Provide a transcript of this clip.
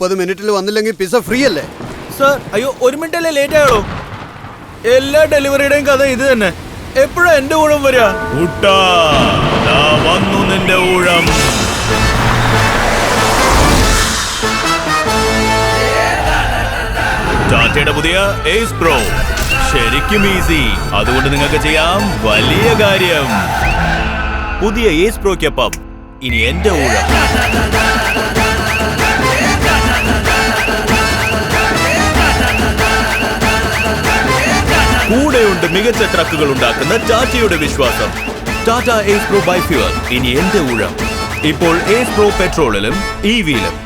30 മിനിറ്റിൽ വന്നില്ലെങ്കിൽ pizza free അല്ലേ? സർ അയ്യോ 1 മിനിറ്റല്ലേ ലേറ്റ് ആയോ? എല്ലാ ഡെലിവറിയുടെയും കഥ ഇത് തന്നെ. എപ്പോഴാ എന്റെ ഊഴം വരിക? വന്നു നിന്റെ ഊഴം. ടാറ്റയുടെ പുതിയ എയ്സ് പ്രോ ശരിക്കും ഈസി. അതുകൊണ്ട് നിങ്ങൾക്ക് ചെയ്യാം വലിയ കാര്യം. പുതിയ എയ്സ് പ്രോയ്ക്കൊപ്പം ഇനി എന്റെ ഊഴം. കൂടെയുണ്ട് മികച്ച ട്രക്കുകൾ ഉണ്ടാക്കുന്ന ടാറ്റയുടെ വിശ്വാസം. Tata Ace Pro bi fuel ഇനി എന്റെ ഊഴം. ഇപ്പോൾ എയ്സ് പ്രോ പെട്രോളിലും EV-യിലും.